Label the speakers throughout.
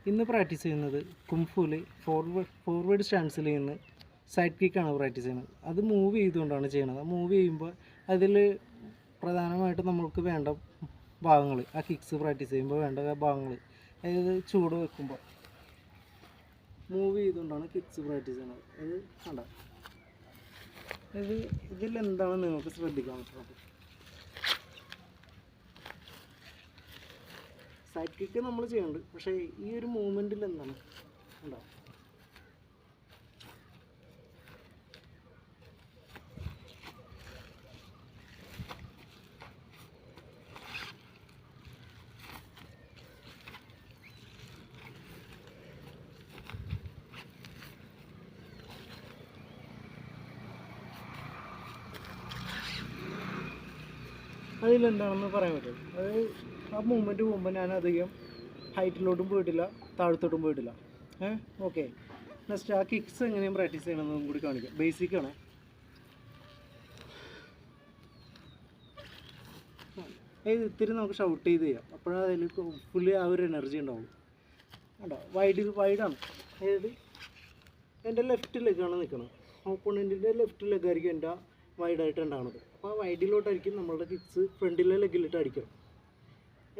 Speaker 1: ഇന്ന് പ്രാക്ടീസ് ചെയ്യുന്നത് കുംഫുവിൽ ഫോർവേഡ് സ്റ്റാൻസിൽ നിന്ന് സൈഡ് കിക്കാണ് പ്രാക്ടീസ് ചെയ്യുന്നത്. അത് മൂവ് ചെയ്തുകൊണ്ടാണ് ചെയ്യുന്നത്. മൂവ് ചെയ്യുമ്പോൾ അതിൽ പ്രധാനമായിട്ടും നമുക്ക് വേണ്ട ഭാഗങ്ങൾ, ആ കിക്സ് പ്രാക്ടീസ് ചെയ്യുമ്പോൾ വേണ്ട ഭാഗങ്ങൾ, അതായത് ചൂട് വെക്കുമ്പോൾ മൂവ് ചെയ്തുകൊണ്ടാണ് കിക്സ് പ്രാക്ടീസ് ചെയ്യുന്നത്. അത് കണ്ട ഇതിലെന്താണെന്ന് നിങ്ങൾക്ക് ശ്രദ്ധിക്കാൻ പറ്റുന്നത്. സൈഡ് കിക്ക് നമ്മൾ ചെയ്യുന്നുണ്ട്, പക്ഷേ ഈ ഒരു മൂവ്മെൻറ്റിൽ എന്താണ് ഉണ്ടാവും. അതിലെന്താണെന്ന് പറയാൻ പറ്റും. അത് ആ മൂവ്മെൻറ്റ് പോകുമ്പോൾ ഞാൻ അധികം ഹൈറ്റിലോട്ടും പോയിട്ടില്ല, താഴത്തോട്ടും പോയിട്ടില്ല. ഓക്കെ, നെക്സ്റ്റ് ആ കിക്സ് എങ്ങനെയും പ്രാക്ടീസ് ചെയ്യണമെന്നും കൂടി കാണിക്കാം. ബേസിക്കാണ്. ഇത്തിരി നമുക്ക് ഷൗട്ട് ചെയ്ത് ചെയ്യാം, അപ്പോഴാണ് അതിൽ ഫുള്ളി ആ ഒരു എനർജി ഉണ്ടാവും. കണ്ടോ, വൈഡാണ്. അതായത് എൻ്റെ ലെഫ്റ്റ് ലെഗാണ് നിൽക്കുന്നത്, ഓപ്പോണൻറ്റിൻ്റെ ലെഫ്റ്റ് ലെഗായിരിക്കും എൻ്റെ വൈഡായിട്ട് ഉണ്ടാകുന്നത്. അപ്പോൾ ആ വൈഡിലോട്ടായിരിക്കും നമ്മളുടെ കിക്സ് ഫ്രണ്ടിലെ ലെഗിലിട്ട് അടിക്കണം.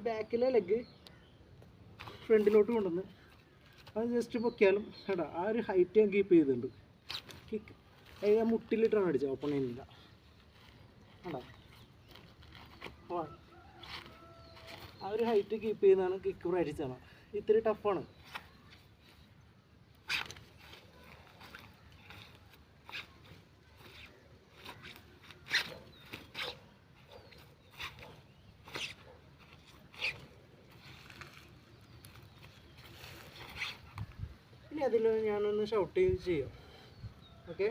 Speaker 1: ബാക്കിലെ ലെഗ് ഫ്രണ്ടിലോട്ട് കൊണ്ടുവന്ന് അത് ജസ്റ്റ് പൊക്കിയാലും എടാ ആ ഒരു ഹൈറ്റ് ഞാൻ കീപ്പ് ചെയ്തിട്ടുണ്ട്. കിക്ക് അതായത് മുട്ടിലിട്ടാണ് അടിച്ചത് ഓപ്പണൻറ്റില്ല. കണ്ടോ, ആ ഒരു ഹൈറ്റ് കീപ്പ് ചെയ്യുന്നതാണ് കിക്ക് പ്രാക്ടീസ് ചെയ്യണം. ഇത്തിരി ടഫാണ്. ഇനി അതിൽ ഞാനൊന്ന് ഷൗട്ട് ചെയ്ത് ചെയ്യാം. ഓക്കെ,